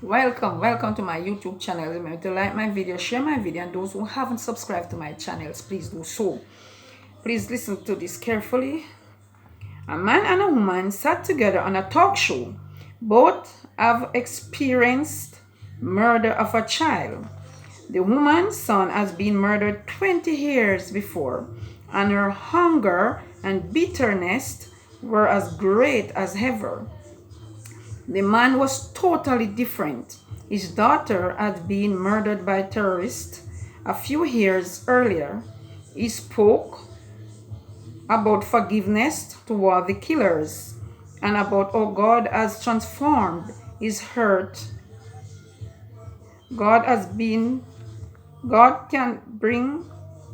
Welcome to my YouTube channel. Remember to like my video, share my video, and those who haven't subscribed to my channels, please do so. Please listen to this carefully. A man and a woman sat together on a talk show. Both have experienced murder of a child. The woman's son has been murdered 20 years before, and her hunger and bitterness were as great as ever. The man was totally different. His daughter had been murdered by terrorists a few years earlier. He spoke about forgiveness toward the killers and about how God has transformed his hurt. God has been God can bring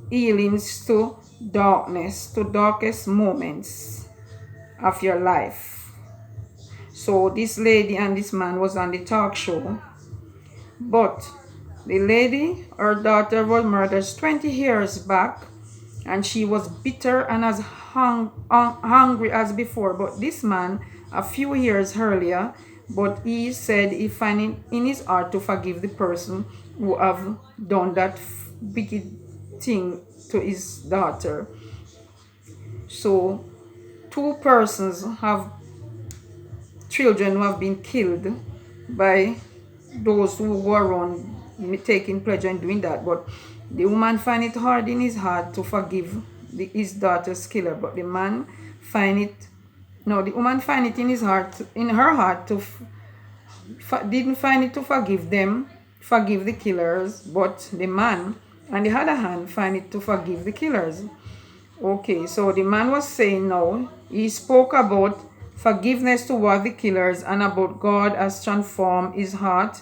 healings to darkness, to darkest moments of your life. So this lady and this man was on the talk show, but the lady, her daughter was murdered 20 years back, and she was bitter and as hungry as before. But this man, a few years earlier, but he said he find it in his heart to forgive the person who have done that wicked thing to his daughter. So two persons have children who have been killed by those who were around taking pleasure in doing that. But the woman find it hard in his heart to forgive his daughter's killer. But the man find it, no, the woman find it in his heart, in her heart, to didn't find it to forgive them, forgive the killers. But the man, on the other hand, find it to forgive the killers. Okay, so the man was saying no. He spoke about forgiveness toward the killers and about God has transformed his heart.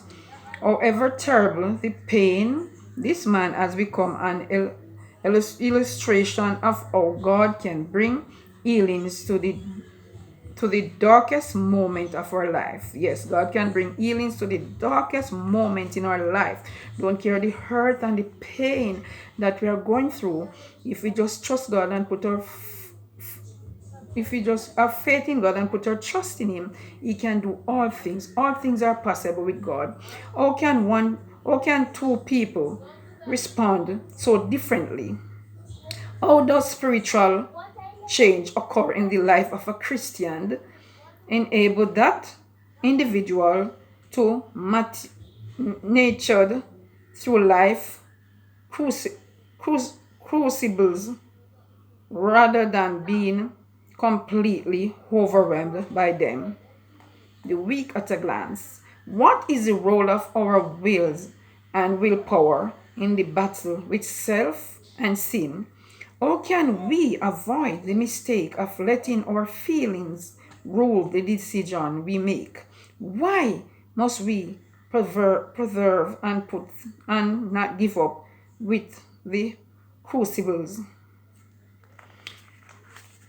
However terrible the pain, this man has become an illustration of how God can bring healings to the darkest moment of our life. Yes, God can bring healings to the darkest moment in our life. Don't care the hurt and the pain that we are going through. If we just trust God and put our if we just have faith in God and put our trust in Him, He can do all things. All things are possible with God. How can two people respond so differently? How does spiritual change occur in the life of a Christian? Enable that individual to nurtured through life crucibles rather than being completely overwhelmed by them. The weak at a glance. What is the role of our wills and willpower in the battle with self and sin? How can we avoid the mistake of letting our feelings rule the decision we make? Why must we preserve and put and not give up with the crucibles?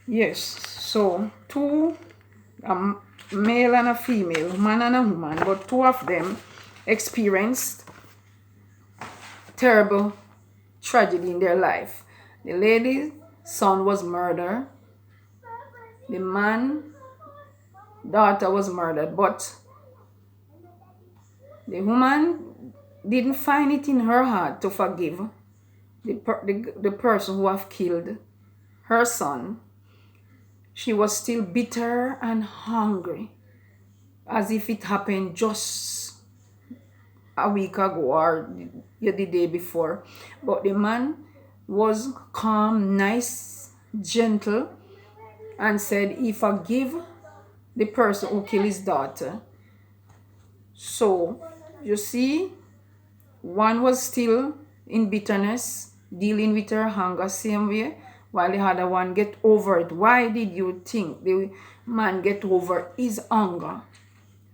Yes, so two, a male and a female, man and a woman, but two of them experienced terrible tragedy in their life. The lady's son was murdered. The man daughter was murdered, but the woman didn't find it in her heart to forgive the person who have killed her son. She was still bitter and hungry, as if it happened just a week ago or the day before. But the man was calm, nice, gentle, and said he forgive the person who killed his daughter. So, you see, one was still in bitterness, dealing with her hunger same way, while the other one get over it. Why did you think the man get over his hunger?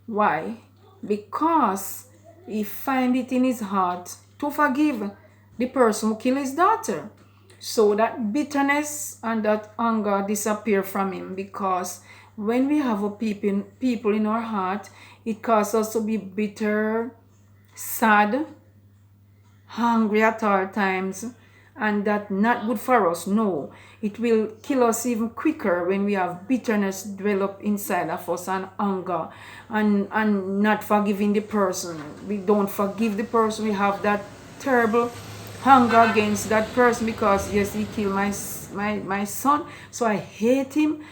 Why? Because he find it in his heart to forgive the person who killed his daughter. So that bitterness and that anger disappear from him, because when we have a people in our heart, it causes us to be bitter, sad, hungry at all times, and that not good for us. No, it will kill us even quicker when we have bitterness develop inside of us, and anger, and not forgiving the person. We don't forgive the person. We have that terrible hunger against that person because yes, he killed my son, so I hate him.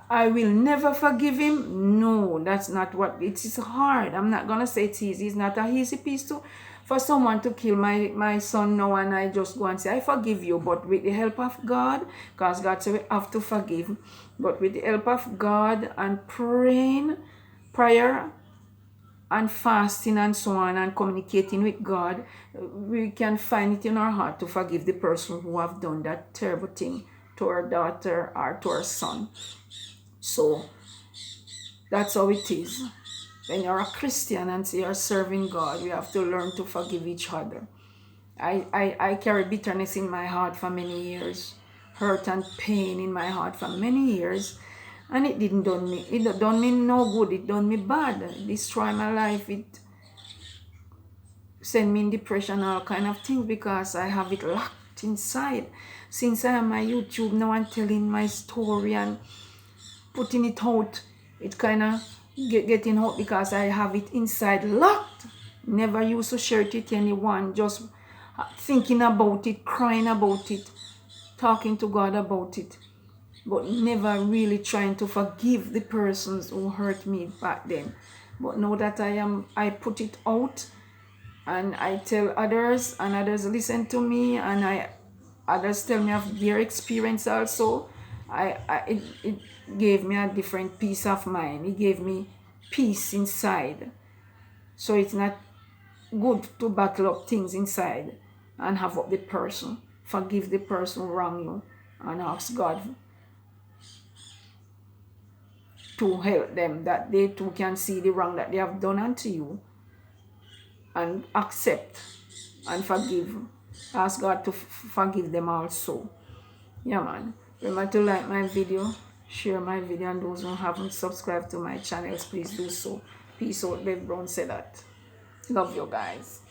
I will never forgive him. No, that's not what it is. Hard. I'm not gonna say it's easy. It's not a easy piece to for someone to kill my son now, and I just go and say I forgive you, but with the help of God, because God said we have to forgive, but with the help of God and prayer and fasting and so on, and communicating with God, we can find it in our heart to forgive the person who have done that terrible thing to our daughter or to our son. So that's how it is. When you're a Christian and you're serving God, we have to learn to forgive each other. I carry bitterness in my heart for many years, hurt and pain in my heart for many years, and it didn't done me. It done me no good. It done me bad. It destroyed my life. It sent me in depression, all kind of things, because I have it locked inside. Since I am my YouTube now and telling my story and putting it out, it kind of getting out because I have it inside locked. Never used to share it with anyone, just thinking about it, crying about it, talking to God about it, but never really trying to forgive the persons who hurt me back then. But now that I put it out and I tell others, and others listen to me, and others tell me of their experience also, it gave me a different peace of mind. It gave me peace inside. So it's not good to battle up things inside and have up the person. Forgive the person who wrong you and ask God to help them, that they too can see the wrong that they have done unto you, and accept and forgive. Ask God to forgive them also. Yeah, man. Remember to like my video, share my video, and those who haven't subscribed to my channels, please do so. Peace out. Babe Brown said that. Love you guys.